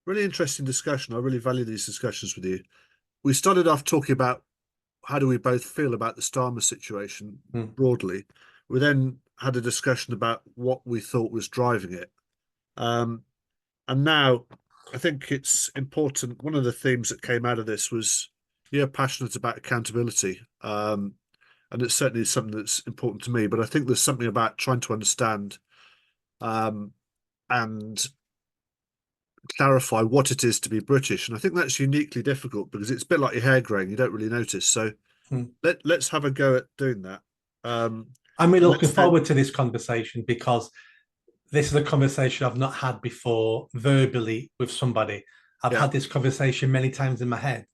Really interesting discussion. I really value these discussions with you. We started off talking about how do we both feel about the Starmer situation Hmm. broadly. We then had a discussion about what we thought was driving it. Um, and now I think it's important. One of the themes that came out of this was you're passionate about accountability. And it's certainly something that's important to me. But I think there's something about trying to understand um, and clarify what it is to be British. And I think that's uniquely difficult because it's a bit like your hair growing, you don't really notice. So Hmm. let's have a go at doing that. Um, I'm really and looking let's then, forward to this conversation because this is a conversation I've not had before verbally with somebody. I've yeah, had this conversation many times in my head.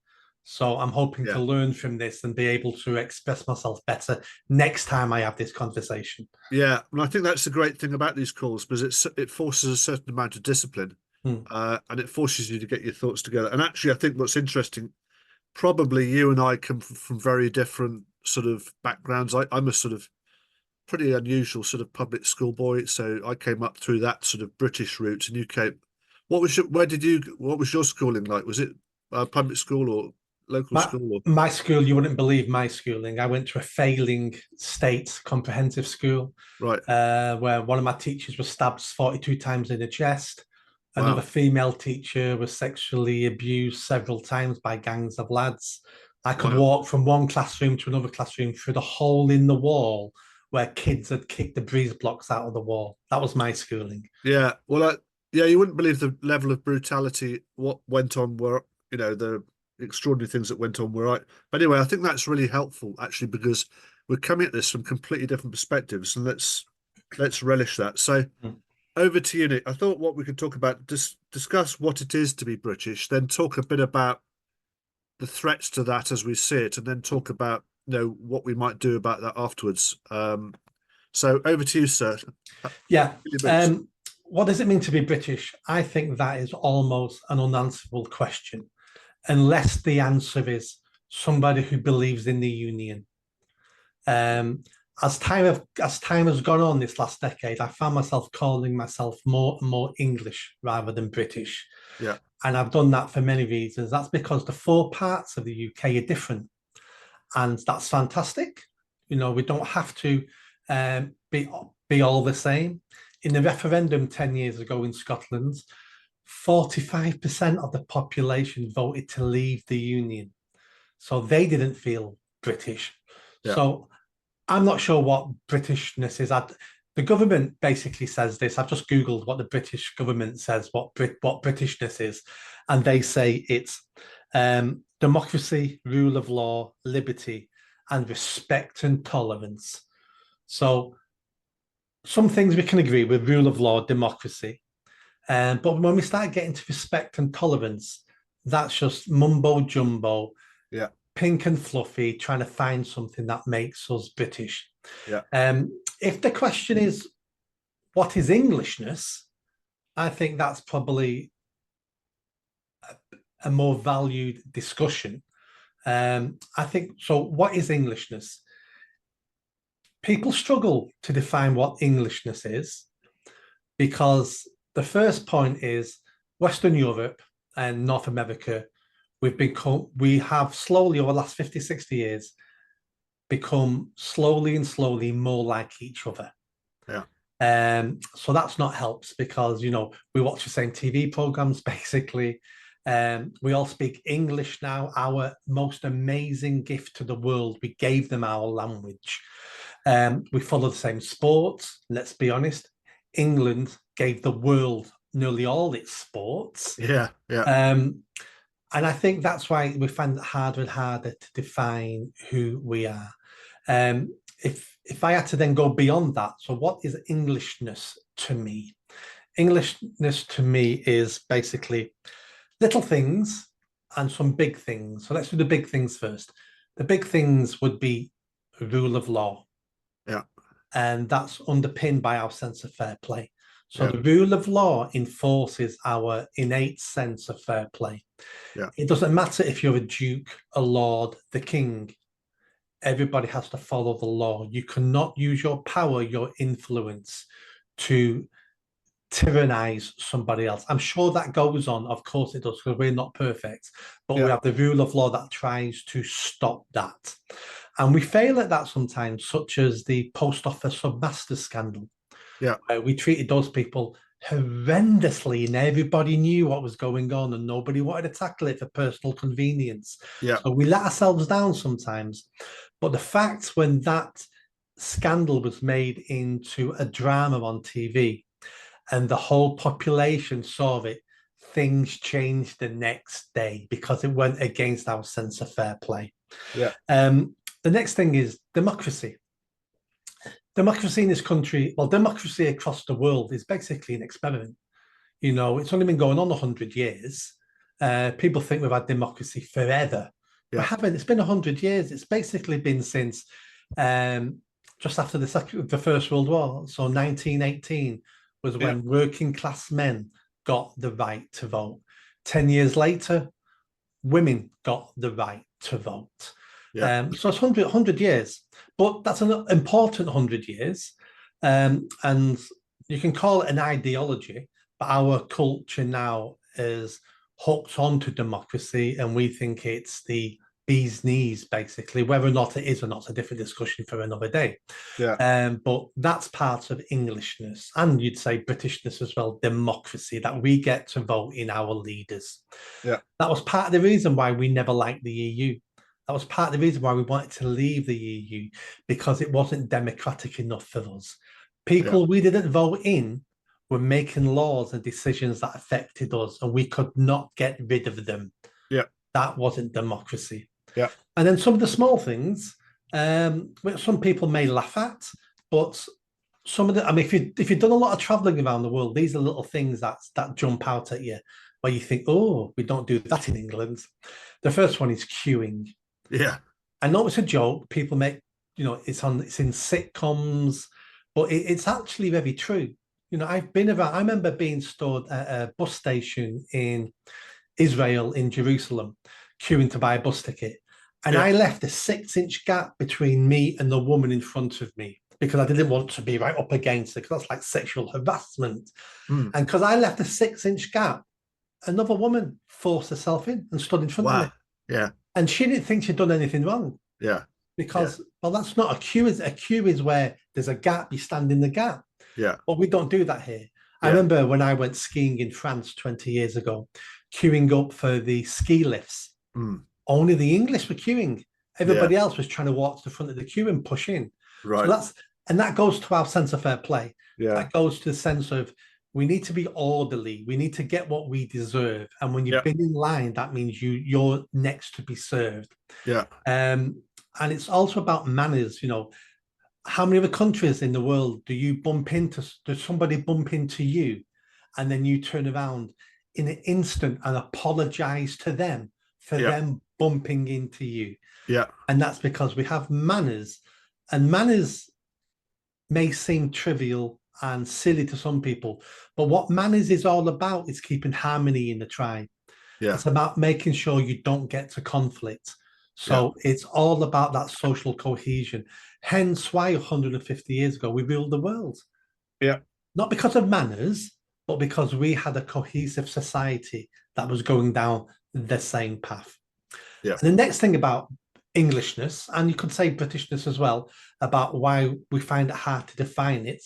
So I'm hoping to yeah, learn from this and be able to express myself better next time I have this conversation. yeah. And I think that's the great thing about these calls because it forces a certain amount of discipline, Hmm. and it forces you to get your thoughts together. And actually, I think what's interesting, probably you and I come from very different sort of backgrounds. I'm a sort of pretty unusual sort of public school boy, so I came up through that sort of British route, and you came. What was your schooling like? Was it public school or local My, school or my school, you wouldn't believe my schooling. I went to a failing state comprehensive school right? where one of my teachers was stabbed 42 times in the chest. Another Wow, female teacher was sexually abused several times by gangs of lads. I could wow. walk from one classroom to another classroom through the hole in the wall where kids had kicked the breeze blocks out of the wall. That was my schooling. Yeah, well, yeah, you wouldn't believe the level of brutality what went on where the extraordinary things that went on where I. But anyway, I think that's really helpful actually because we're coming at this from completely different perspectives, and let's relish that. So Mm. over to you, Nick. I thought what we could talk about, discuss what it is to be British, then talk a bit about the threats to that as we see it, and then talk about what we might do about that afterwards. So over to you, sir. Yeah. Your boots. Um, what does it mean to be British? I think that is almost an unanswerable question, unless the answer is somebody who believes in the union. Um, as time has gone on this last decade, I found myself calling myself more and more English rather than British, Yeah, and I've done that for many reasons. That's because the four parts of the UK are different, and that's fantastic. We don't have to be all the same. In the referendum 10 years ago in Scotland, 45% of the population voted to leave the union, so they didn't feel British. yeah. So I'm not sure what Britishness is. The government basically says this. I've just Googled what the British government says, what Britishness is. And they say it's democracy, rule of law, liberty, and respect and tolerance. So some things we can agree with: rule of law, democracy. But when we start getting to respect and tolerance, that's just mumbo jumbo, Yeah, pink and fluffy, trying to find something that makes us British. yeah, If the question is, what is Englishness? I think that's probably a more valued discussion. I think so. What is Englishness? People struggle to define what Englishness is because the first point is Western Europe and North America. We have slowly over the last 50, 60 years become slowly and slowly more like each other. yeah, So that's not helps because we watch the same TV programs basically. We all speak English now. Our most amazing gift to the world, we gave them our language. We follow the same sports. Let's be honest, England gave the world nearly all its sports. yeah, yeah, Um, and I think that's why we find it harder and harder to define who we are. If I had to then go beyond that, so what is Englishness to me? Englishness to me is basically little things and some big things. So let's do the big things first. The big things would be rule of law, yeah, and that's underpinned by our sense of fair play. So yeah, the rule of law enforces our innate sense of fair play. yeah, It doesn't matter if you're a duke, a lord, the king. Everybody has to follow the law. You cannot use your power, your influence to tyrannize somebody else. I'm sure that goes on. Of course it does, because we're not perfect. But we have the rule of law that tries to stop that. And we fail at that sometimes, such as the post office submaster scandal. Yeah. We treated those people horrendously, and everybody knew what was going on, and nobody wanted to tackle it for personal convenience. Yeah. So we let ourselves down sometimes. But the fact when that scandal was made into a drama on TV and the whole population saw it, things changed the next day because it went against our sense of fair play. Yeah. The next thing is democracy. Democracy in this country, well, democracy across the world is basically an experiment. You know, it's only been going on 100 years. People think we've had democracy forever. Yeah. We haven't. It's been 100 years. It's basically been since just after the First World War. So 1918 was when working class men got the right to vote. 10 years later, women got the right to vote. Yeah. So it's 100 years, but that's an important 100 years. And you can call it an ideology, but our culture now is hooked onto democracy, and we think it's the bee's knees, basically. Whether or not it is or not is a different discussion for another day. Yeah. But that's part of Englishness, and you'd say Britishness as well, democracy, that we get to vote in our leaders. Yeah. That was part of the reason why we never liked the EU. That was part of the reason why we wanted to leave the EU, because it wasn't democratic enough for us. People we didn't vote in were making laws and decisions that affected us, and we could not get rid of them. Yeah. That wasn't democracy. Yeah. And then some of the small things, which some people may laugh at, but some of the, I mean, if you've done a lot of traveling around the world, these are little things that jump out at you where you think, oh, we don't do that in England. The first one is queuing. Yeah. I know it's a joke. People make, you know, it's in sitcoms, but it's actually very true. You know, I've been around. I remember being stored at a bus station in Israel, in Jerusalem, queuing to buy a bus ticket. And I left a 6-inch gap between me and the woman in front of me because I didn't want to be right up against her, because that's like sexual harassment. And because I left a 6-inch gap, another woman forced herself in and stood in front of me. Yeah. And she didn't think she'd done anything wrong. Yeah. Because, well, that's not a queue. A queue is where there's a gap, you stand in the gap. Yeah. But we don't do that here. I remember when I went skiing in France 20 years ago, queuing up for the ski lifts. Only the English were queuing. Everybody else was trying to walk to the front of the queue and push in. Right. So that goes to our sense of fair play. Yeah. That goes to the sense of we need to be orderly. We need to get what we deserve. And when you've been in line, that means you're next to be served. Yeah. And it's also about manners. You know, how many other countries in the world does somebody bump into you, and then you turn around in an instant and apologize to them for them bumping into you? Yeah. And that's because we have manners, and manners may seem trivial and silly to some people, but what manners is all about is keeping harmony in the tribe. Yeah. It's about making sure you don't get to conflict. So it's all about that social cohesion. Hence why 150 years ago we ruled the world. Yeah. Not because of manners, but because we had a cohesive society that was going down the same path. Yeah. And the next thing about Englishness, and you could say Britishness as well, about why we find it hard to define it.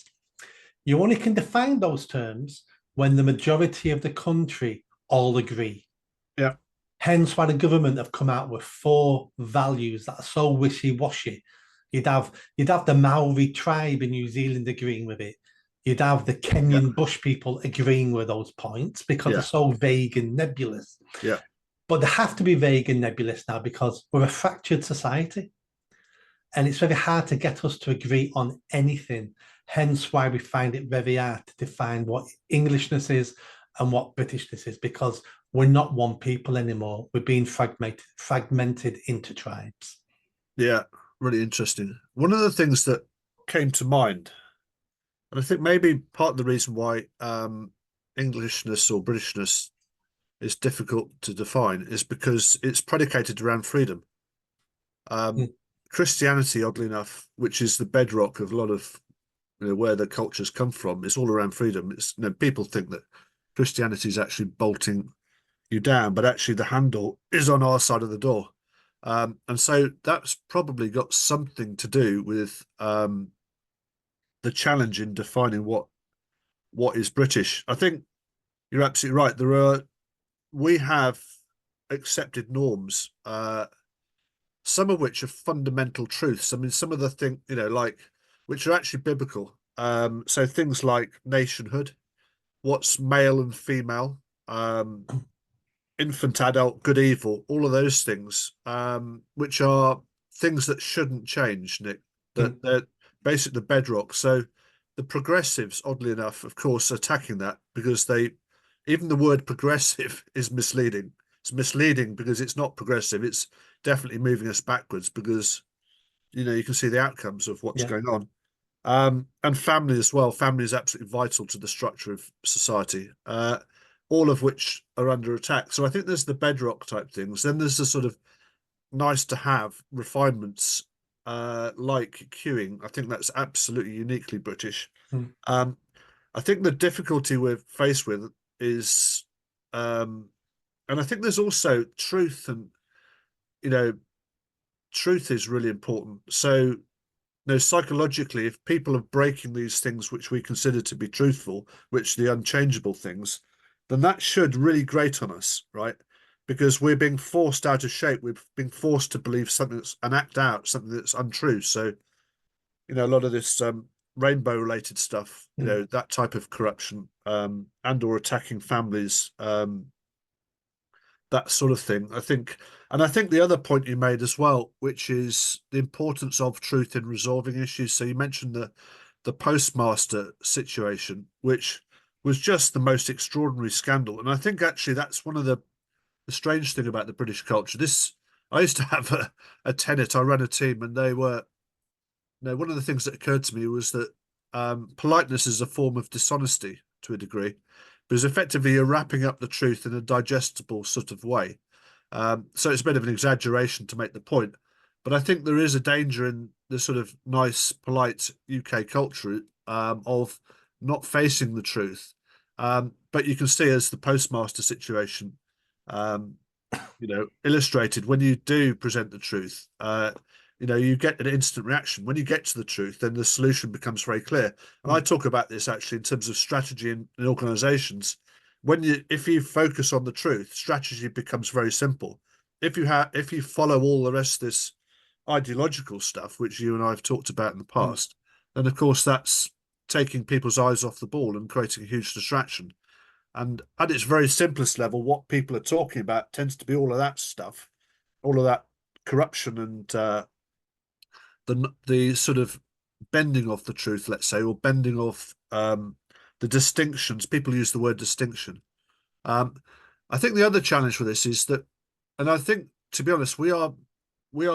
You only can define those terms when the majority of the country all agree. Yeah. Hence why the government have come out with 4 values that are so wishy-washy. You'd have the Maori tribe in New Zealand agreeing with it. You'd have the Kenyan bush people agreeing with those points because they're so vague and nebulous. Yeah. But they have to be vague and nebulous now because we're a fractured society. And it's very hard to get us to agree on anything. Hence why we find it very hard to define what Englishness is and what Britishness is, because we're not one people anymore. We're being fragmented into tribes. Yeah, really interesting. One of the things that came to mind, and I think maybe part of the reason why Englishness or Britishness is difficult to define is because it's predicated around freedom. Christianity, oddly enough, which is the bedrock of a lot of where the cultures come from. It's all around freedom. It's people think that Christianity is actually bolting you down, but actually the handle is on our side of the door. And so that's probably got something to do with the challenge in defining what is British. I think you're absolutely right. We have accepted norms, some of which are fundamental truths. I mean, some of the things, like which are actually biblical. So things like nationhood, what's male and female, infant, adult, good, evil, all of those things, which are things that shouldn't change, Nick. That they're basically the bedrock. So the progressives, oddly enough, of course, attacking that because even the word progressive is misleading. It's misleading because it's not progressive. It's definitely moving us backwards because you can see the outcomes of what's Yeah. going on. And family as well. Family is absolutely vital to the structure of society, all of which are under attack. So I think there's the bedrock type things. Then there's the sort of nice to have refinements, like queuing. I think that's absolutely uniquely British. Mm. I think the difficulty we're faced with is, and I think there's also truth, and you know, truth is really important. So psychologically, if people are breaking these things which we consider to be truthful, which the unchangeable things, then that should really grate on us, right? Because we're being forced out of shape. We're being forced to believe something that's and act out something that's untrue. So, a lot of this rainbow related stuff, that type of corruption, and or attacking families, that sort of thing. I think the other point you made as well, which is the importance of truth in resolving issues. So you mentioned the postmaster situation, which was just the most extraordinary scandal. And I think actually that's one of the strange thing about the British culture. I used to have a tenet. I ran a team, and they were, one of the things that occurred to me was that politeness is a form of dishonesty to a degree, because effectively you're wrapping up the truth in a digestible sort of way. So it's a bit of an exaggeration to make the point, but I think there is a danger in the sort of nice, polite UK culture, of not facing the truth. But you can see as the postmaster situation, um, illustrated, when you do present the truth, you get an instant reaction. When you get to the truth, then the solution becomes very clear. And I talk about this actually in terms of strategy in organizations. If you focus on the truth, strategy becomes very simple. If you follow all the rest of this ideological stuff, which you and I have talked about in the past, then of course that's taking people's eyes off the ball and creating a huge distraction. And at its very simplest level, what people are talking about tends to be all of that stuff, all of that corruption, and the sort of bending of the truth, let's say, or bending of the distinctions. People use the word distinction. Um, I think the other challenge for this is that, and I think, to be honest, we are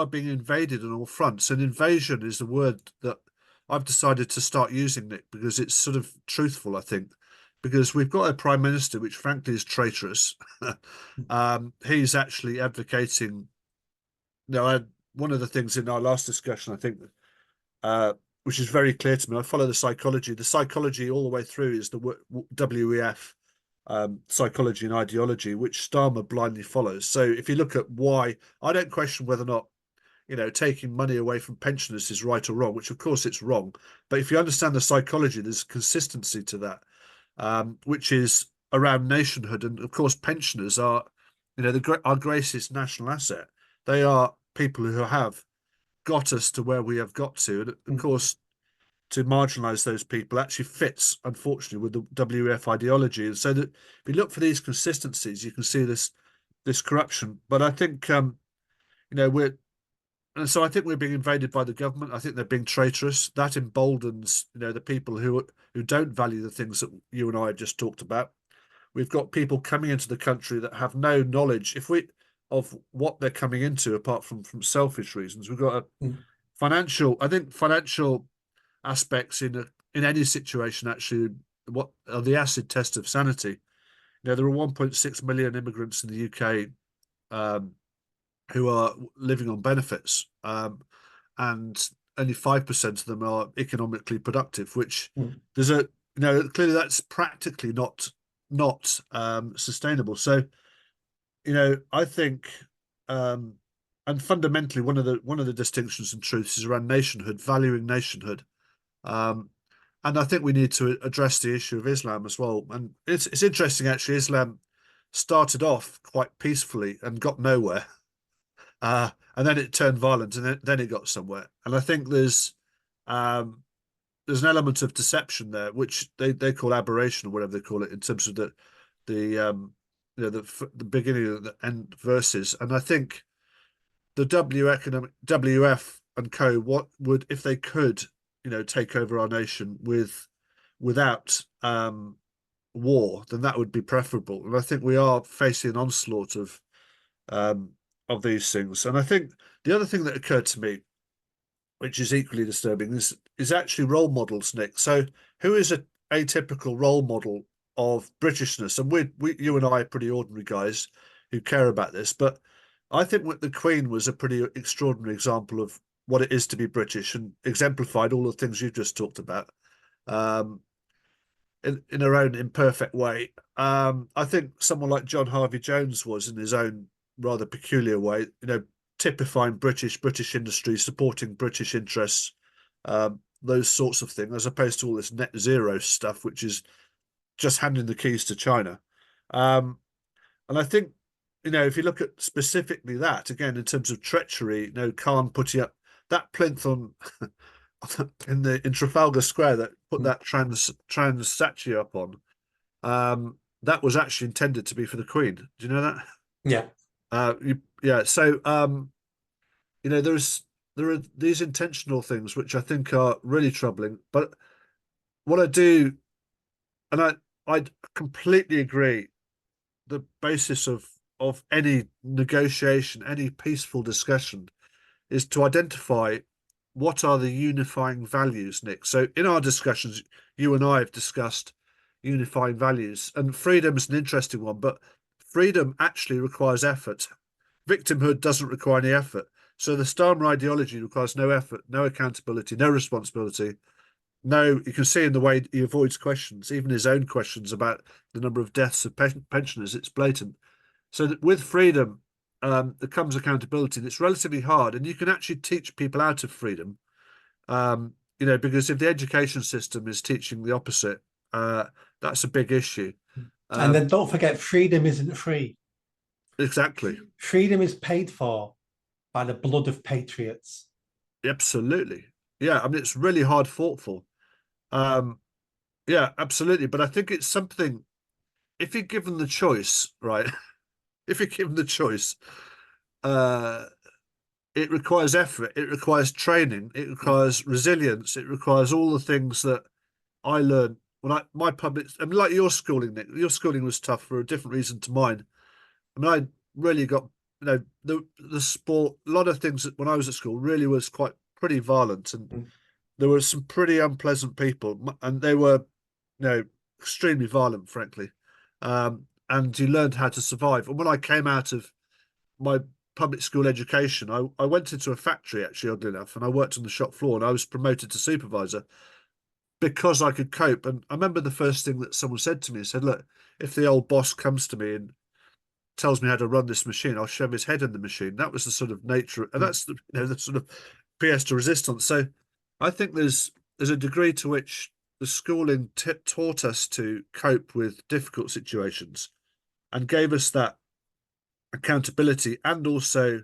being invaded on all fronts. And invasion is the word that I've decided to start using, Nick, because it's sort of truthful, I think, because we've got a prime minister which frankly is traitorous. He's actually advocating, one of the things in our last discussion, I think, which is very clear to me. I follow the psychology. The psychology all the way through is the WEF, psychology and ideology, which Starmer blindly follows. So if you look at why, I don't question whether or not, taking money away from pensioners is right or wrong, which of course it's wrong. But if you understand the psychology, there's consistency to that, which is around nationhood. And of course, pensioners are, our greatest national asset. They are people who have got us to where we have got to. And of course, to marginalize those people actually fits, unfortunately, with the WEF ideology. And so that if you look for these consistencies, you can see this corruption. But I think, I think we're being invaded by the government. I think they're being traitorous. That emboldens, the people who don't value the things that you and I have just talked about. We've got people coming into the country that have no knowledge of what they're coming into, apart from selfish reasons. We've got a financial aspects in any situation, actually, what are the acid test of sanity. There are 1.6 million immigrants in the UK, who are living on benefits, and only 5% of them are economically productive, which Mm. there's a, clearly that's practically not sustainable. So, I think, um, and fundamentally one of the distinctions and truths is around nationhood, valuing nationhood. Um, and I think we need to address the issue of Islam as well. And it's interesting actually. Islam started off quite peacefully and got nowhere, and then it turned violent, and then it got somewhere. And I think um, there's an element of deception there, which they call aberration or whatever they call it, in terms of the the beginning of the end verses. And I think the WF and co, what would, if they could, take over our nation without war, then that would be preferable. And I think we are facing an onslaught um, of these things. And I think the other thing that occurred to me, which is equally disturbing, is actually role models, Nick. So who is a atypical role model of Britishness? And you and I are pretty ordinary guys who care about this, but I think what the Queen was a pretty extraordinary example of what it is to be British and exemplified all the things you've just talked about. Um, in her own imperfect way. I think someone like John Harvey Jones was in his own rather peculiar way, typifying British industry, supporting British interests, those sorts of things, as opposed to all this net zero stuff, which is just handing the keys to China. Um, and I think, if you look at specifically that, again, in terms of treachery, Khan putting up that plinth on in Trafalgar Square that put that trans statue up on, that was actually intended to be for the Queen. Do you know that? Yeah. Yeah. So there are these intentional things which I think are really troubling. But what I do, and I completely agree, the basis of any negotiation, any peaceful discussion, is to identify what are the unifying values, Nick. So in our discussions, you and I have discussed unifying values, and freedom is an interesting one, but freedom actually requires effort. Victimhood doesn't require any effort. So the Starmer ideology requires no effort, no accountability, no responsibility. No, you can see in the way he avoids questions, even his own questions about the number of deaths of pensioners, it's blatant. So that with freedom, there comes accountability, and it's relatively hard. And you can actually teach people out of freedom, because if the education system is teaching the opposite, that's a big issue. And then don't forget, freedom isn't free. Exactly. Freedom is paid for by the blood of patriots. Absolutely. Yeah, I mean, it's really hard fought for. Yeah, absolutely. But I think it's something, if you're given the choice, right? If you're given the choice, uh, it requires effort, it requires training, it requires resilience, it requires all the things that I learned when my public. I mean, like your schooling, Nick. Your schooling was tough for a different reason to mine. I mean, I really got the sport. A lot of things when I was at school really was quite pretty violent, and there were some pretty unpleasant people, and they were, extremely violent, frankly. And you learned how to survive. And when I came out of my public school education, I went into a factory, actually, oddly enough, and I worked on the shop floor, and I was promoted to supervisor because I could cope. And I remember the first thing that someone said to me, said, "Look, if the old boss comes to me and tells me how to run this machine, I'll shove his head in the machine." That was the sort of nature, and that's the sort of pièce de resistance. So I think there's a degree to which the schooling taught us to cope with difficult situations and gave us that accountability, and also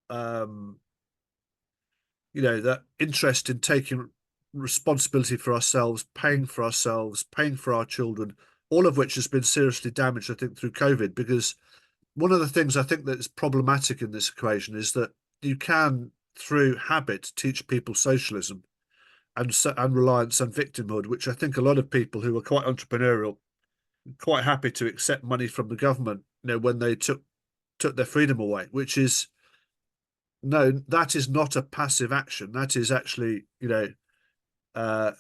um that interest in taking responsibility for ourselves, paying for ourselves, paying for our children, all of which has been seriously damaged, I think, through COVID. Because one of the things I think that is problematic in this equation is that you can, through habit, teach people socialism and reliance and victimhood, which I think a lot of people who are quite entrepreneurial, quite happy to accept money from the government, when they took their freedom away, which is, no, that is not a passive action. That is actually, uh,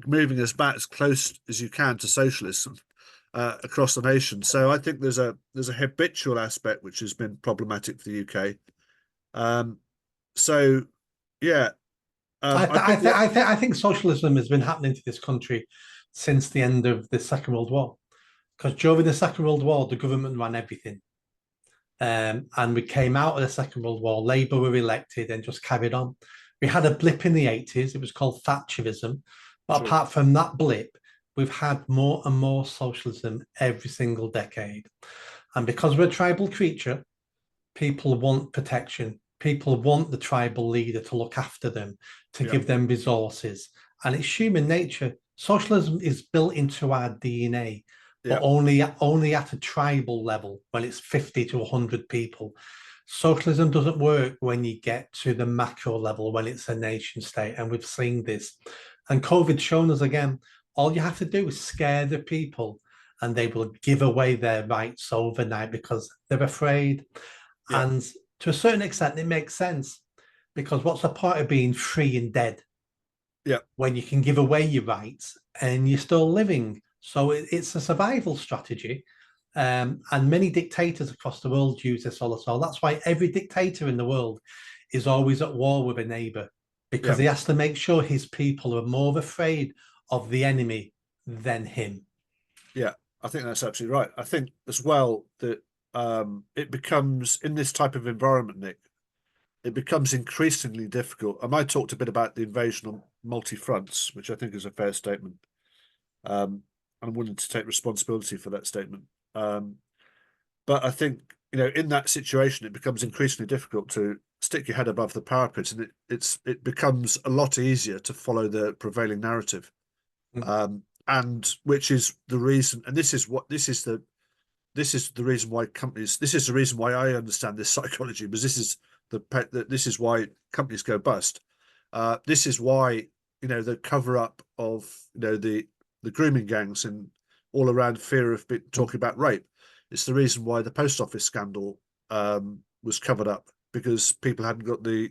moving us back as close as you can to socialism across the nation. So I think there's a habitual aspect which has been problematic for the UK. So yeah, I think what I think socialism has been happening to this country since the end of the Second World War. Because during the Second World War, the government ran everything. And we came out of the Second World War, Labour were elected and just carried on. We had a blip in the 80s, it was called Thatcherism. But true. apart from that blip, we've had more and more socialism every single decade. And because we're a tribal creature, people want protection. People want the tribal leader to look after them, to Yeah, give them resources. And it's human nature. Socialism is built into our DNA, but yeah, only at a tribal level when it's 50 to 100 people. Socialism doesn't work when you get to the macro level, when it's a nation state. And we've seen this. And COVID's shown us again, all you have to do is scare the people and they will give away their rights overnight because they're afraid. yeah, And to a certain extent, it makes sense because what's the point of being free and dead yeah, when you can give away your rights and you're still living? So it's a survival strategy. And many dictators across the world use this all the time. That's why every dictator in the world is always at war with a neighbor because yeah, he has to make sure his people are more afraid of the enemy than him. yeah. I think that's absolutely right. I think as well that it becomes in this type of environment, Nick, it becomes increasingly difficult. And I talked a bit about the invasion on multi fronts, which I think is a fair statement. I'm willing to take responsibility for that statement. Um, but I think, in that situation, it becomes increasingly difficult to stick your head above the parapet, and it becomes a lot easier to follow the prevailing narrative. Mm. And which is the reason, and this is the reason why companies. This is the reason why I understand this psychology, because this is why companies go bust. This is why the cover up of the grooming gangs and all around fear of talking about rape. It's the reason why the post office scandal was covered up, because people hadn't got the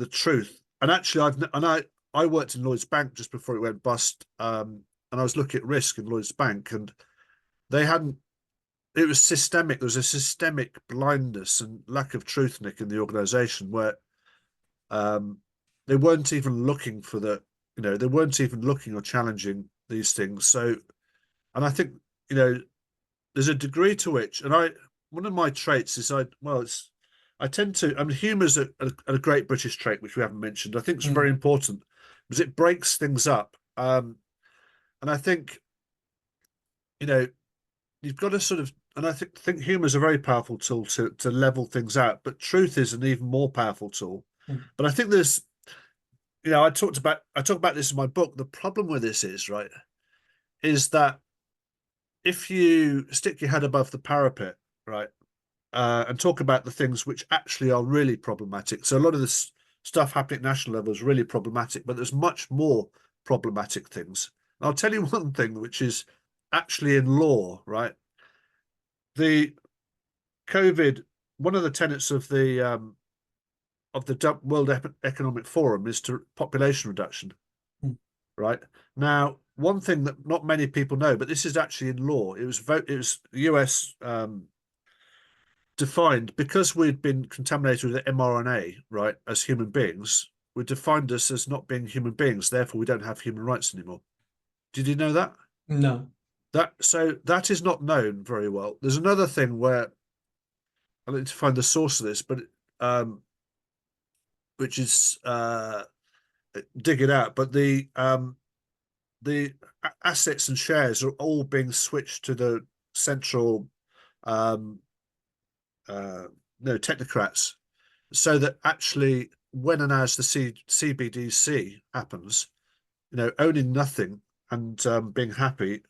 truth. And actually, I worked in Lloyd's Bank just before it went bust, and I was looking at risk in Lloyd's Bank, and they hadn't. It was systemic. There was a systemic blindness and lack of truth, Nick, in the organisation, where um, they weren't even looking for they weren't even looking or challenging these things. So, and I think there's a degree to which, and one of my traits is I tend to. I mean, humour is a great British trait which we haven't mentioned. I think it's very Mm. important because it breaks things up. And I think you've got to sort of, and I think humour is a very powerful tool to level things out. But truth is an even more powerful tool. Mm. But I think there's, I talk about this in my book. The problem with this is right, is that if you stick your head above the parapet, right, and talk about the things which actually are really problematic. So a lot of this stuff happening at national level is really problematic, but there's much more problematic things. And I'll tell you one thing, which is actually in law, right? The COVID, one of the tenets of the World Economic Forum is to population reduction, Mm. right? Now, one thing that not many people know, but this is actually in law. It was US defined, because we'd been contaminated with mRNA, right, as human beings. We defined us as not being human beings. Therefore, we don't have human rights anymore. Did you know that? No. That is not known very well. There's another thing where I need to find the source of this, but which is dig it out. But the assets and shares are all being switched to the central um, no technocrats, so that actually when and as the CBDC happens, owning nothing and being happy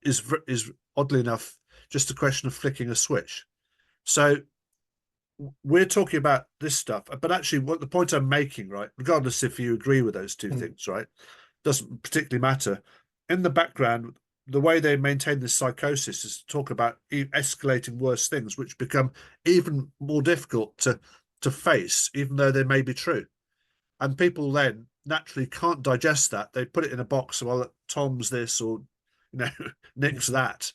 is oddly enough just a question of flicking a switch. So we're talking about this stuff, but actually, what the point I'm making, right, regardless if you agree with those two Mm. things, right, doesn't particularly matter. In the background, the way they maintain this psychosis is to talk about escalating worse things, which become even more difficult to face, even though they may be true. And people then naturally can't digest that. They put it in a box. Well, Tom's this, or Nick's that,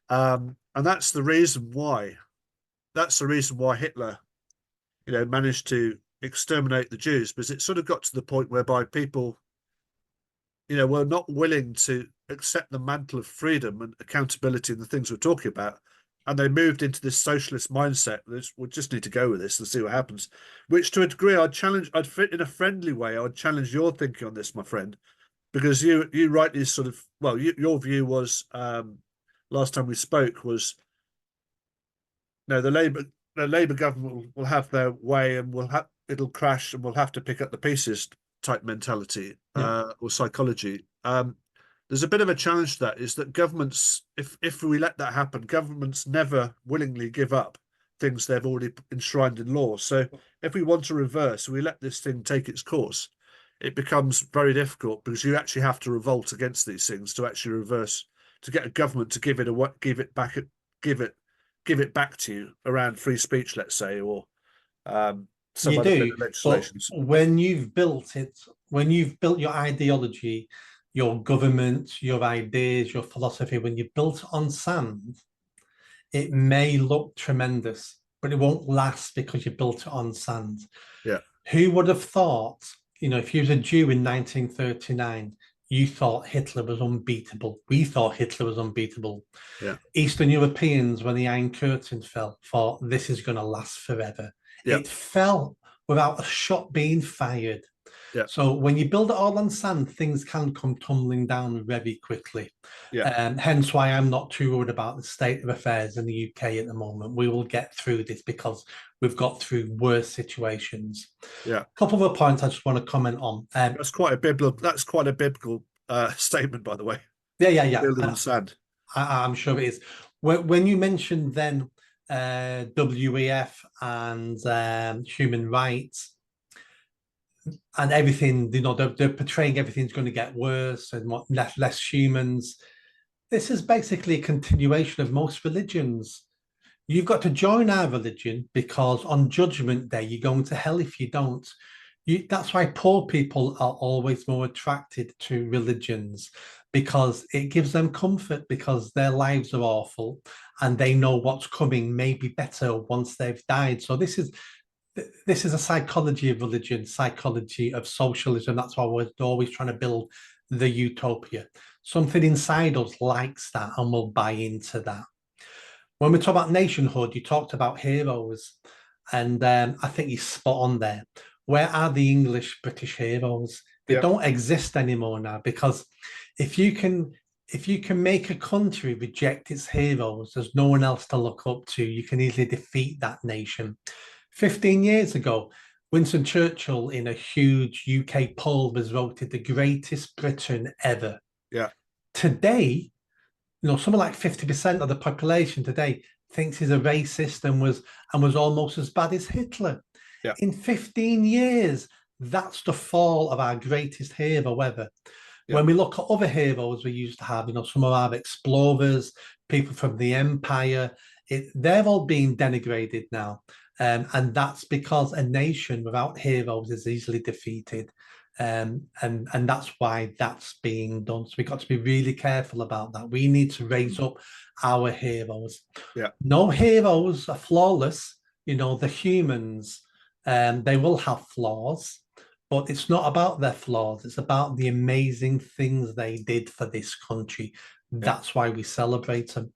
and that's the reason why. That's the reason why Hitler, managed to exterminate the Jews, because it sort of got to the point whereby people, were not willing to accept the mantle of freedom and accountability and the things we're talking about. And they moved into this socialist mindset. We just need to go with this and see what happens. Which, to a degree, I'd fit in a friendly way. I'd challenge your thinking on this, my friend, because you rightly sort of, well, your view was last time we spoke was, no, the Labour government will have their way and it'll crash and we'll have to pick up the pieces type mentality or psychology. There's a bit of a challenge to that, is that governments, if we let that happen, governments never willingly give up things they've already enshrined in law. So if we want to reverse, we let this thing take its course, it becomes very difficult, because you actually have to revolt against these things to actually reverse, to get a government to give it back to you around free speech, let's say, or some You other bit do, of but legislation. when you've built it, when you've built your ideology, your government, your ideas, your philosophy, when you've built it on sand, it may look tremendous, but it won't last because you built it on sand. Yeah, Who would have thought, if you was a Jew in 1939, you thought Hitler was unbeatable. We thought Hitler was unbeatable. yeah, Eastern Europeans, when the Iron Curtain fell, thought this is going to last forever. yeah, It fell without a shot being fired. yeah, So when you build it all on sand, things can come tumbling down very quickly. yeah, Hence why I'm not too worried about the state of affairs in the UK at the moment. We will get through this because we've got through worse situations. yeah. A couple of other points I just want to comment on. That's quite a biblical statement, by the way. Yeah. Building on sand. I'm sure it is. When you mentioned then WEF and human rights and everything, they're portraying everything's going to get worse and what less humans. This is basically a continuation of most religions. You've got to join our religion because on Judgment Day, you're going to hell if you don't. That's why poor people are always more attracted to religions, because it gives them comfort, because their lives are awful and they know what's coming may be better once they've died. So this is a psychology of religion, psychology of socialism. That's why we're always trying to build the utopia. Something inside us likes that and will buy into that. When we talk about nationhood, you talked about heroes, and I think you're spot on there. Where are the English British heroes? They Yeah, don't exist anymore now, because if you can make a country reject its heroes, there's no one else to look up to. You can easily defeat that nation. 15 years ago, Winston Churchill, in a huge UK poll, was voted the greatest Briton ever. yeah, Today, something like 50% of the population today thinks he's a racist and was almost as bad as Hitler. yeah, In 15 years, that's the fall of our greatest hero ever. yeah, When we look at other heroes we used to have, some of our explorers, people from the Empire, they're all being denigrated now. And that's because a nation without heroes is easily defeated. And that's why that's being done. So we've got to be really careful about that. We need to raise up our heroes. yeah, No heroes are flawless. The humans, they will have flaws, but it's not about their flaws. It's about the amazing things they did for this country. yeah, That's why we celebrate them.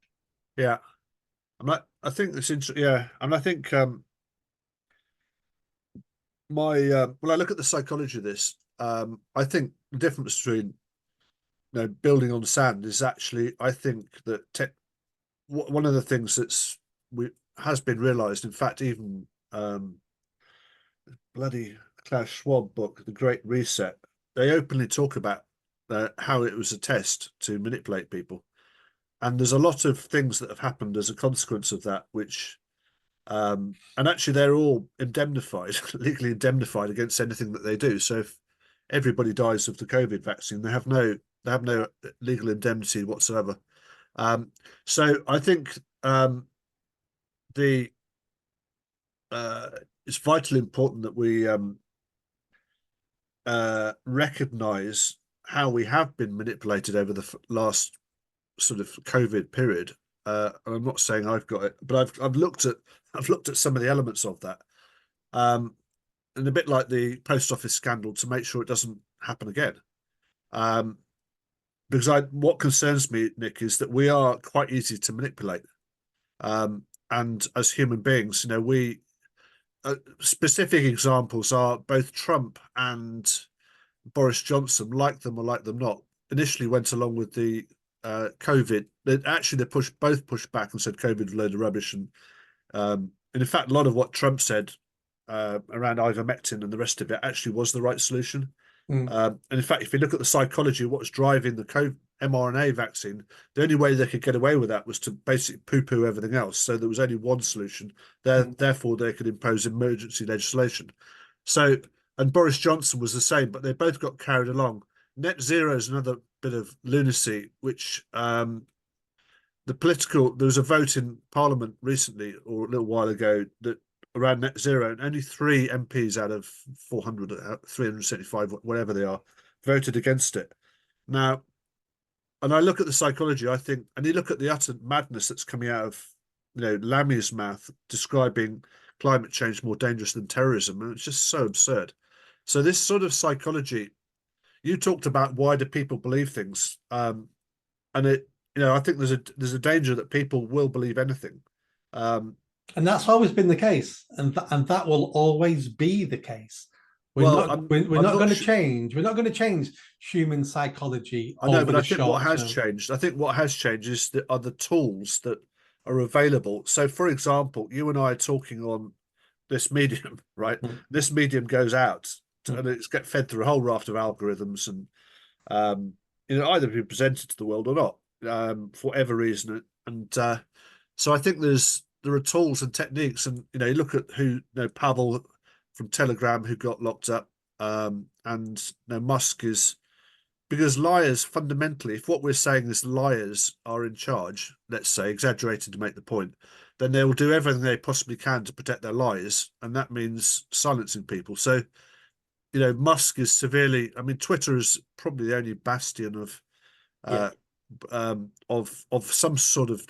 yeah. I think this interesting. Yeah, and I think when I look at the psychology of this, I think the difference between building on sand is actually, I think that one of the things has been realized. In fact, even bloody Klaus Schwab book, The Great Reset, they openly talk about how it was a test to manipulate people. And there's a lot of things that have happened as a consequence of that, which, and actually they're all indemnified, legally indemnified against anything that they do. So if everybody dies of the COVID vaccine, they have no legal indemnity whatsoever. So I think the it's vitally important that we recognize how we have been manipulated over the last sort of COVID period. And I'm not saying I've got it, but I've looked at some of the elements of that. and a bit like the post office scandal, to make sure it doesn't happen again. Um, because what concerns me, Nick, is that we are quite easy to manipulate. And as human beings, we specific examples are both Trump and Boris Johnson, like them or like them not, initially went along with the COVID. They both pushed back and said COVID was a load of rubbish. And in fact, a lot of what Trump said around ivermectin and the rest of it actually was the right solution. Mm. And in fact, if you look at the psychology of what was driving the COVID mRNA vaccine, the only way they could get away with that was to basically poo-poo everything else. So there was only one solution. Therefore, they could impose emergency legislation. So, and Boris Johnson was the same, but they both got carried along. Net zero is another bit of lunacy, which there was a vote in Parliament recently or a little while ago that around net zero, and only 3 MPs out of 400, 375, whatever they are, voted against it. Now, and I look at the psychology, I think, and you look at the utter madness that's coming out of, Lammy's mouth describing climate change more dangerous than terrorism, and it's just so absurd. So this sort of psychology, you talked about why do people believe things, and I think there's a danger that people will believe anything. And that's always been the case, and that will always be the case. We're not going to change. We're not going to change human psychology. I know, but I think what has changed. I think what has changed is are the tools that are available. So, for example, you and I are talking on this medium, right? This medium goes out and it's get fed through a whole raft of algorithms, and either be presented to the world or not, for whatever reason. And so I think there are tools and techniques, and you look at who Pavel from Telegram who got locked up, and Musk is, because liars fundamentally, if what we're saying is liars are in charge, let's say exaggerated to make the point, then they will do everything they possibly can to protect their lies, and that means silencing people. So Musk is severely, I mean, Twitter is probably the only bastion of some sort of,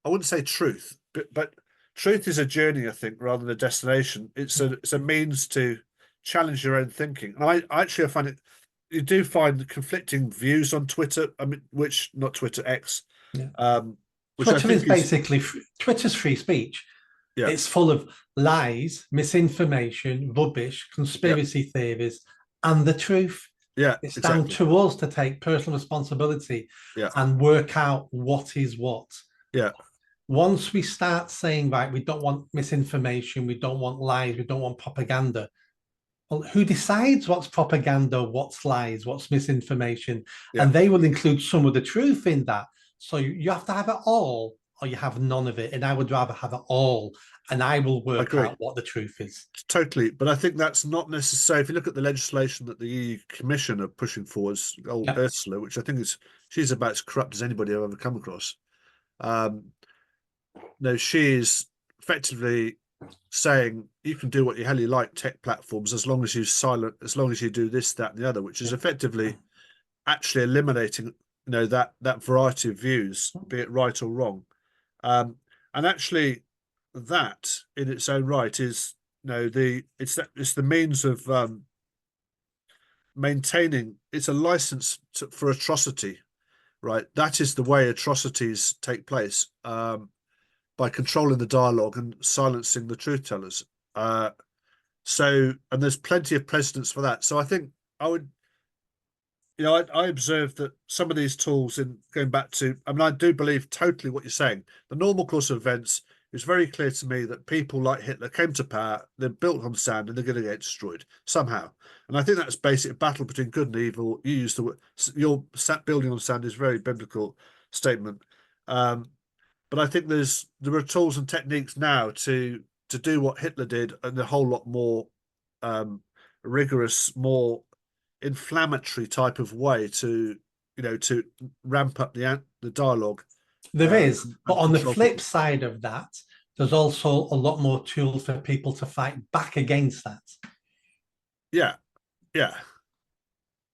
I wouldn't say truth, but truth is a journey, I think, rather than a destination. It's a means to challenge your own thinking. And I find it, you do find conflicting views on Twitter. I mean, not Twitter, X. Yeah. Twitter is basically Twitter's free speech. Yeah. It's full of lies, misinformation, rubbish, conspiracy theories, and the truth. Yeah, it's down to us to take personal responsibility and work out what is what. Yeah. Once we start saying, right, we don't want misinformation, we don't want lies, we don't want propaganda. Well, who decides what's propaganda, what's lies, what's misinformation? Yeah. And they will include some of the truth in that. So you have to have it all, or you have none of it. And I would rather have it all, and I will work out what the truth is. Totally. But I think that's not necessary. If you look at the legislation that the EU Commission are pushing forwards, Ursula, which I think she's about as corrupt as anybody I've ever come across. She is effectively saying you can do what the hell you like, tech platforms, as long as you do this, that, and the other, which is effectively actually eliminating that variety of views, be it right or wrong. And actually that in its own right is it's the means of maintaining, it's a license for atrocity, right? That is the way atrocities take place, by controlling the dialogue and silencing the truth tellers. And there's plenty of precedents for that. So I think I would, I observed that some of these tools, in going back to, I mean, I do believe totally what you're saying. The normal course of events is very clear to me that people like Hitler came to power, they're built on sand, and they're going to get destroyed somehow. And I think that's basic battle between good and evil. You use the word, your building on sand is a very biblical statement. But I think there are tools and techniques now to do what Hitler did, and a whole lot more rigorous, more inflammatory type of way to ramp up the dialogue. There is, but on the flip side of that, there's also a lot more tools for people to fight back against that. Yeah,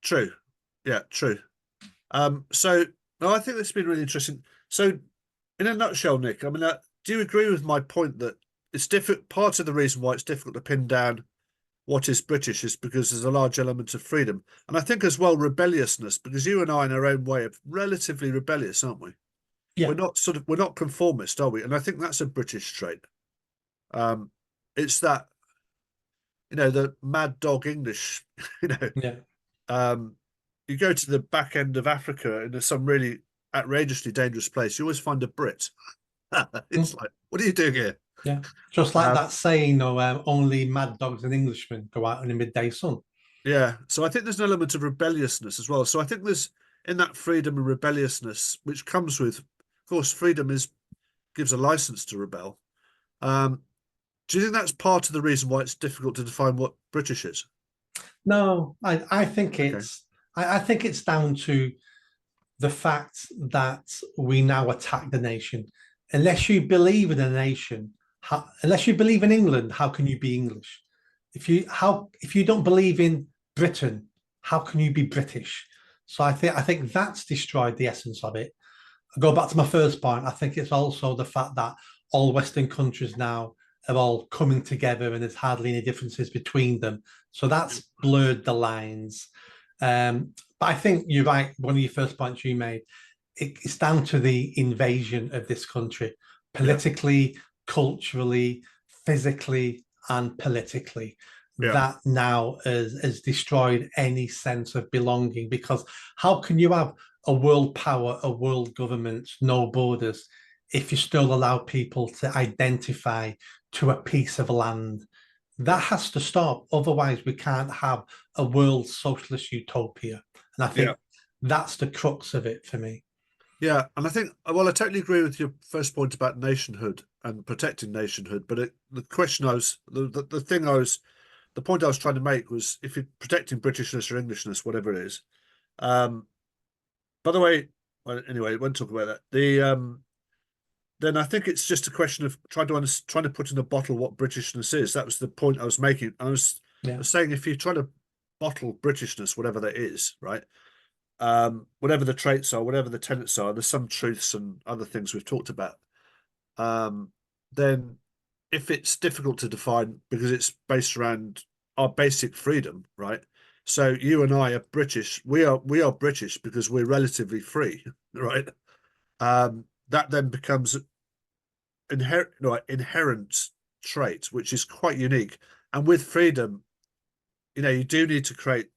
true. Yeah, true. So no, I think this has been really interesting. So, in a nutshell, Nick, I mean, do you agree with my point that it's difficult? Part of the reason why it's difficult to pin down what is British is because there's a large element of freedom. And I think as well rebelliousness, because you and I in our own way are relatively rebellious, aren't we? Yeah, We're not conformist, are we? And I think that's a British trait. Um, it's that, the mad dog English, you know, yeah. um, you go to the back end of Africa and there's some really outrageously dangerous place. You always find a Brit. It's Mm, like, what are you doing here? yeah. Just like Um, that saying, only mad dogs and Englishmen go out in the midday sun. yeah. So I think there's an element of rebelliousness as well. So I think there's in that freedom and rebelliousness, which comes with, of course, freedom is gives a license to rebel. Um, do you think that's part of the reason why it's difficult to define what British is? No, I think Okay. I think it's down to the fact that we now attack the nation. Unless you believe in a nation, unless you believe in England, how can you be English? If you don't believe in Britain, how can you be British? So I think that's destroyed the essence of it. I go back to my first point. I think it's also the fact that all Western countries now are all coming together and there's hardly any differences between them. So that's blurred the lines. But I think you're right. One of your first points you made, it's down to the invasion of this country, Yeah. politically, culturally, physically, and politically. Yeah. That now has destroyed any sense of belonging. Because how can you have a world power, a world government, no borders, if you still allow people to identify to a piece of land? That has to stop. Otherwise, we can't have a world socialist utopia. And I Yeah. think that's the crux of it for me. Yeah. And I think, well, I totally agree with your first point about nationhood and protecting nationhood. But the question I was, the thing I was, the point I was trying to make was if you're protecting Britishness or Englishness, whatever it is. Um, by the way, well, anyway, we won't talk about that. Then I think it's just a question of trying to put in a bottle what Britishness is. That was the point I was making. I Yeah. was saying if you're trying to bottle Britishness, whatever that is, right? Whatever the traits are, whatever the tenets are, there's some truths and other things we've talked about. Um, then if it's difficult to define because it's based around our basic freedom, right? So you and I are British. We are British because we're relatively free, right? That then becomes inherent trait, which is quite unique. And with freedom, you do need to create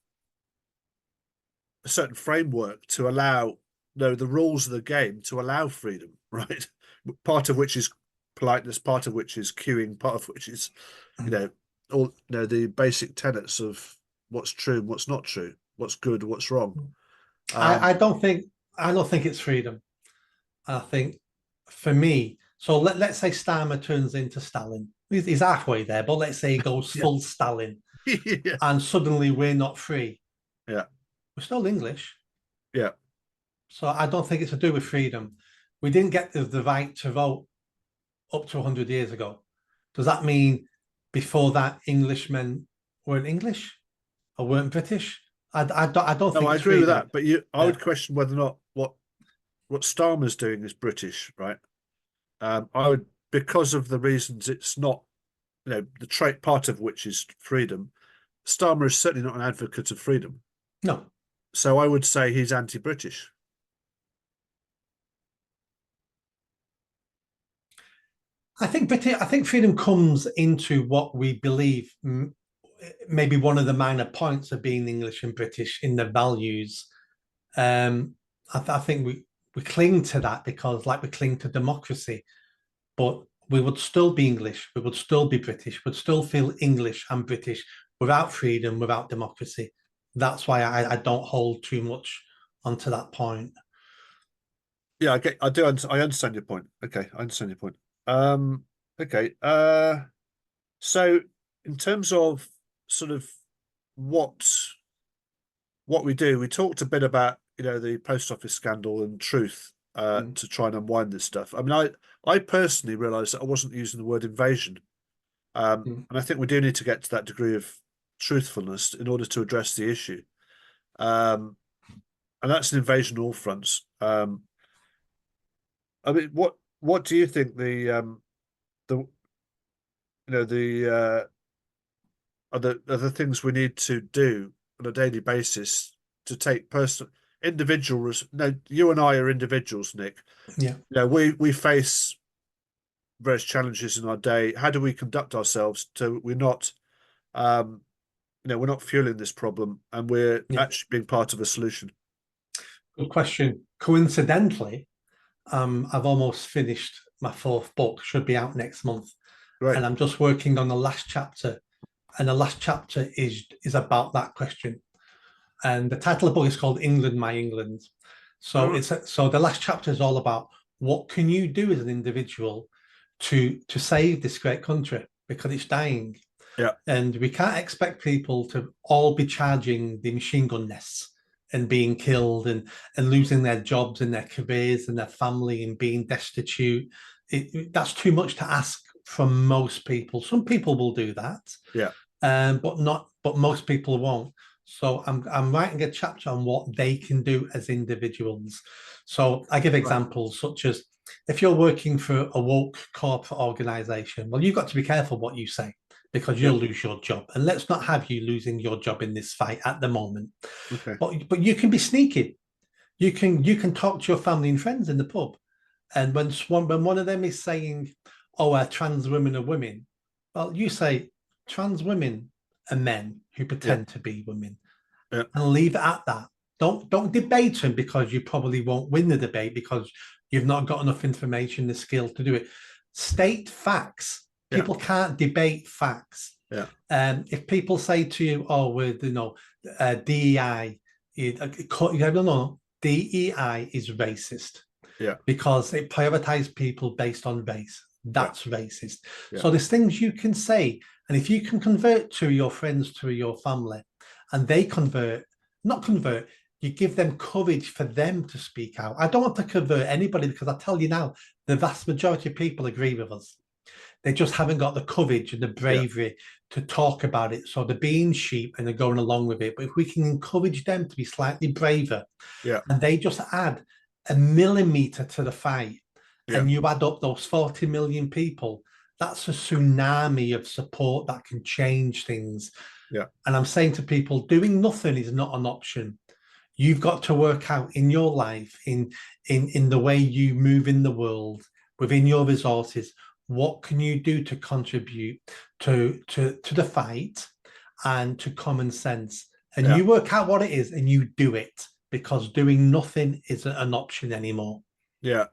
a certain framework to allow, the rules of the game to allow freedom, right? Part of which is politeness, part of which is queuing, part of which is, you know, all the basic tenets of what's true and what's not true, what's good, what's wrong. I, Um, I don't think I don't think it's freedom. I think for me, so let's say Starmer turns into Stalin. He's halfway there, but let's say he goes yeah, full Stalin, yeah, and suddenly we're not free. yeah, We're still English. yeah. So I don't think it's to do with freedom. We didn't get the right to vote up to 100 years ago. Does that mean before that Englishmen weren't English or weren't British? I don't No, think I it's agree with freedom. that, but I Yeah. would question whether or not what Starmer's doing is British, right? I would, because of the reasons it's not, the trait part of which is freedom. Starmer is certainly not an advocate of freedom, No. so I would say he's anti-British. I think freedom comes into what we believe. Maybe one of the minor points of being English and British in the values. Um, I think we cling to that because, like, we cling to democracy, but we would still be English, we would still be British, we'd still feel English and British without freedom, without democracy. That's why I don't hold too much onto that point. Yeah, I do. I understand your point. Okay, I understand your point. Okay. So in terms of sort of what what we do, we talked a bit about the post office scandal and truth Mm. to try and unwind this stuff. I mean, I personally realised that I wasn't using the word invasion, Mm. and I think we do need to get to that degree of truthfulness in order to address the issue. Um, and that's an invasion on all fronts. I mean, what do you think the you know the are the things we need to do on a daily basis to take personal individual. No, you and I are individuals, Nick. Yeah. We face various challenges in our day. How do we conduct ourselves to we're not we're not fueling this problem and we're Yeah. actually being part of a solution. Good question. Coincidentally, I've almost finished my fourth book, should be out next month. Right. And I'm just working on the last chapter. And the last chapter is about that question. And the title of the book is called England, My England. So so the last chapter is all about what can you do as an individual to save this great country because it's dying. Yeah. And we can't expect people to all be charging the machine gun nests and being killed and losing their jobs and their careers and their family and being destitute. That's too much to ask from most people. Some people will do that, Yeah. but most people won't. So I'm writing a chapter on what they can do as individuals. So I give examples such as if you're working for a woke corporate organization, well, you've got to be careful what you say because you'll lose your job. And let's not have you losing your job in this fight at the moment. Okay. But you can be sneaky. You can talk to your family and friends in the pub. And when one of them is saying, oh, trans women are women, well, you say trans women are men who pretend to be women, and leave it at that. Don't debate them because you probably won't win the debate because you've not got enough information, the skill to do it. State facts. People can't debate facts. Yeah. If people say to you, "Oh, we're DEI," no, DEI is racist. Yeah. Because it prioritizes people based on race. That's racist. Yeah. So there's things you can say, and if you can convert to your friends, to your family, and they not convert, you give them courage for them to speak out. I don't want to convert anybody because I tell you now, the vast majority of people agree with us. They just haven't got the courage and the bravery to talk about it. So they're being sheep and they're going along with it. But if we can encourage them to be slightly braver, and they just add a millimeter to the fight, and you add up those 40 million people, that's a tsunami of support that can change things. Yeah. And I'm saying to people, doing nothing is not an option. You've got to work out in your life, in the way you move in the world, within your resources, what can you do to contribute to the fight and to common sense? And you work out what it is and you do it, because doing nothing isn't an option anymore. Yeah.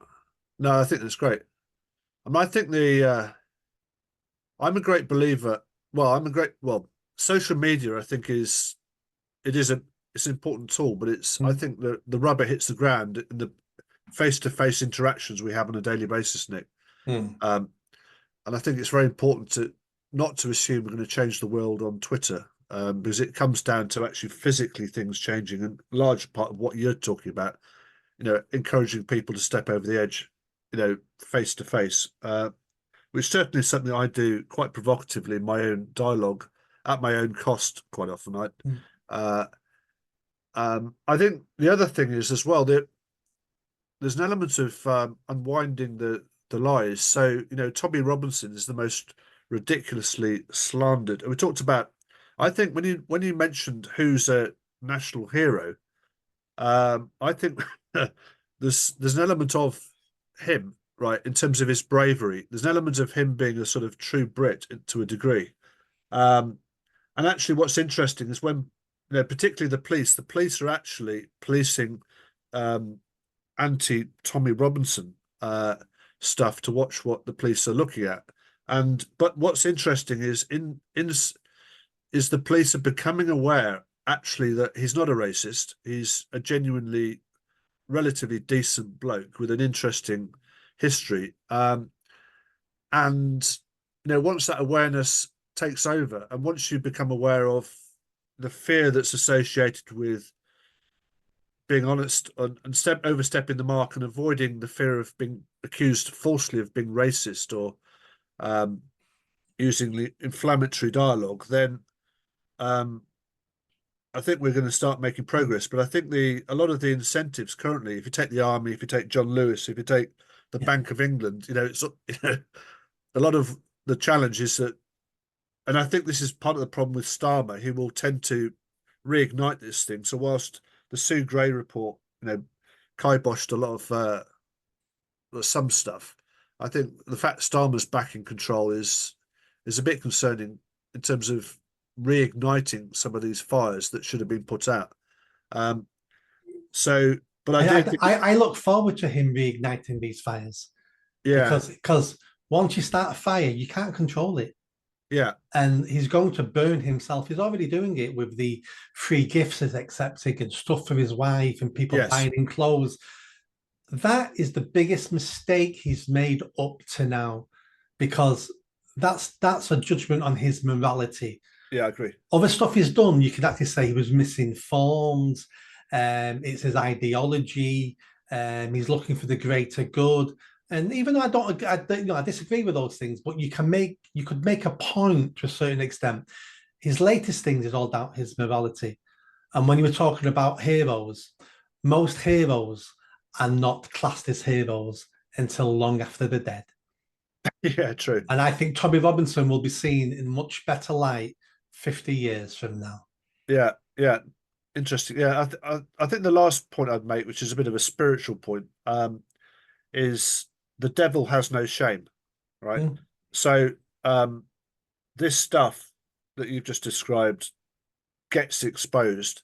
No, I think that's great. I think I'm a great believer. Social media, I think it's an important tool, but I think the rubber hits the ground in the face-to-face interactions we have on a daily basis, Nick. And I think it's very important not to assume we're going to change the world on Twitter, because it comes down to actually physically things changing, and a large part of what you're talking about, encouraging people to step over the edge, face to face, which certainly is something I do quite provocatively in my own dialogue at my own cost quite often. I think the other thing is as well that there's an element of unwinding the lies. So, Tommy Robinson is the most ridiculously slandered. And we talked about, I think when you mentioned who's a national hero, I think there's an element of him, right, in terms of his bravery. There's an element of him being a sort of true Brit to a degree. And actually what's interesting is when, particularly the police are actually policing anti-Tommy Robinson stuff to watch what the police are looking at. But what's interesting is the police are becoming aware actually that he's not a racist. He's a genuinely relatively decent bloke with an interesting history. And once that awareness takes over, and once you become aware of the fear that's associated with being honest and overstepping the mark and avoiding the fear of being accused falsely of being racist or using the inflammatory dialogue, then I think we're going to start making progress. But I think a lot of the incentives currently, if you take the army, if you take John Lewis, if you take the Bank of England, it's a lot of the challenge is that and I think this is part of the problem with Starmer. He will tend to reignite this thing. So whilst the Sue Gray report, kiboshed a lot of some stuff, I think the fact Starmer's back in control is a bit concerning in terms of reigniting some of these fires that should have been put out. So, but I do think, I look forward to him reigniting these fires, yeah, because once you start a fire, you can't control it. yeah, And he's going to burn himself. He's already doing it with the free gifts he's accepting and stuff for his wife and people yes, buying him clothes. That is the biggest mistake he's made up to now, because that's a judgment on his morality. yeah, I agree. Other stuff he's done, you could actually say he was misinformed. It's his ideology. He's looking for the greater good. And even though I disagree with those things, but you could make a point to a certain extent. His latest things is all about his morality. And when you were talking about heroes, most heroes are not classed as heroes until long after they're dead. Yeah, true. And I think Tommy Robinson will be seen in much better light 50 years from now. Yeah, yeah, interesting. Yeah, I think the last point I'd make, which is a bit of a spiritual point, is the devil has no shame, right? Mm. So this stuff that you've just described gets exposed,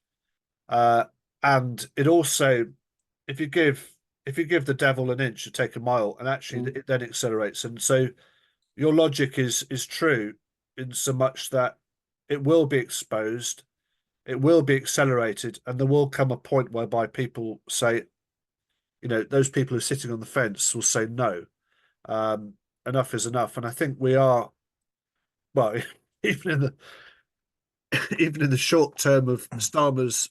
and it also, if you give the devil an inch, you take a mile, and actually it then accelerates. And so your logic is true in so much that it will be exposed, it will be accelerated, and there will come a point whereby people say, those people who are sitting on the fence will say no, enough is enough. And I think we are, well, even in the short term of Starmer's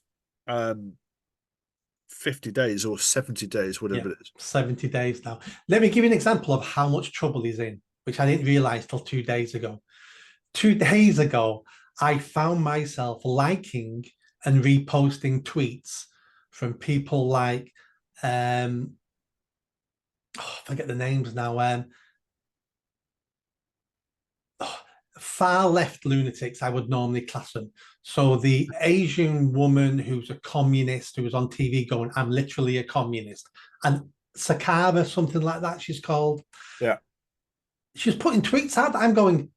50 days or 70 days, whatever it is. 70 days now. Let me give you an example of how much trouble he's in, which I didn't realize till 2 days ago. 2 days ago, I found myself liking and reposting tweets from people like, I forget the names now, far left lunatics, I would normally class them. So the Asian woman who's a communist, who was on TV going, I'm literally a communist. And Sakara, something like that, she's called. Yeah. She's putting tweets out that I'm going,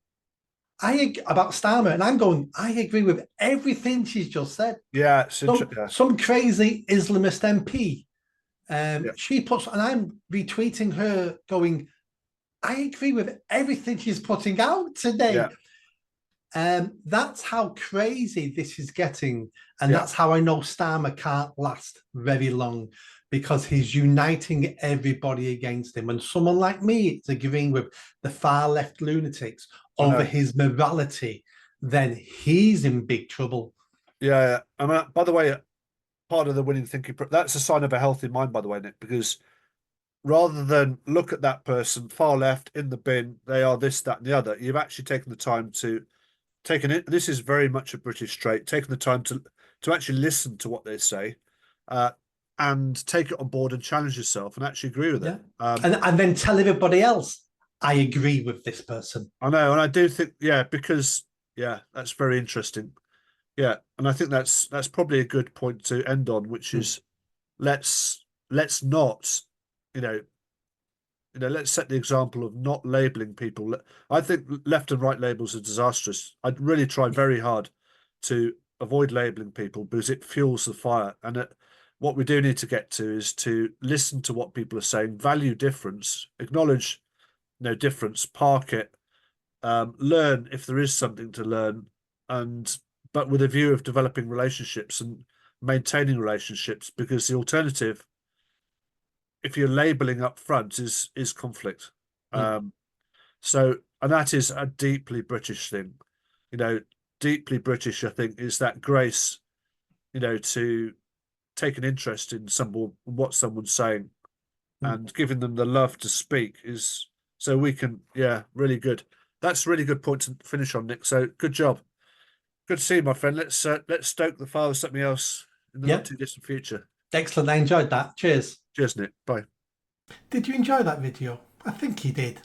about Starmer, and I'm going, I agree with everything she's just said. Yeah, some crazy Islamist MP. She puts, and I'm retweeting her, going, I agree with everything she's putting out today. Yeah. That's how crazy this is getting, and that's how I know Starmer can't last very long, because he's uniting everybody against him. And someone like me is agreeing with the far left lunatics over his morality, then he's in big trouble. Yeah. I mean, by the way, part of the winning thinking, that's a sign of a healthy mind, by the way, Nick, because rather than look at that person far left in the bin, they are this, that, and the other, you've actually taken the time to this is very much a British trait, taking the time to actually listen to what they say, and take it on board and challenge yourself and actually agree with it. And then tell everybody else, I agree with this person. I know, and I do think, because that's very interesting. Yeah, and I think that's probably a good point to end on, which is let's not, let's set the example of not labeling people. I think left and right labels are disastrous. I'd really try very hard to avoid labeling people because it fuels the fire. And what we do need to get to is to listen to what people are saying, value difference, acknowledge difference, park it, learn if there is something to learn, but with a view of developing relationships and maintaining relationships, because the alternative, if you're labeling up front, is conflict. So, and that is a deeply British thing, deeply British, I think, is that grace, to take an interest in what someone's saying, and giving them the love to speak, is so we can, really good. That's a really good point to finish on, Nick. So good job. Good to see you, my friend. Let's stoke the fire with something else in the not too distant future. Excellent. I enjoyed that. Cheers. Cheers, Nick. Bye. Did you enjoy that video? I think you did.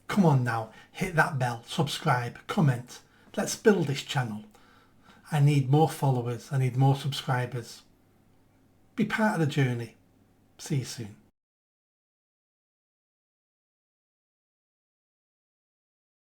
Come on now, hit that bell, subscribe, comment, Let's build this channel. I need more followers. I need more subscribers. Be part of the journey. See you soon.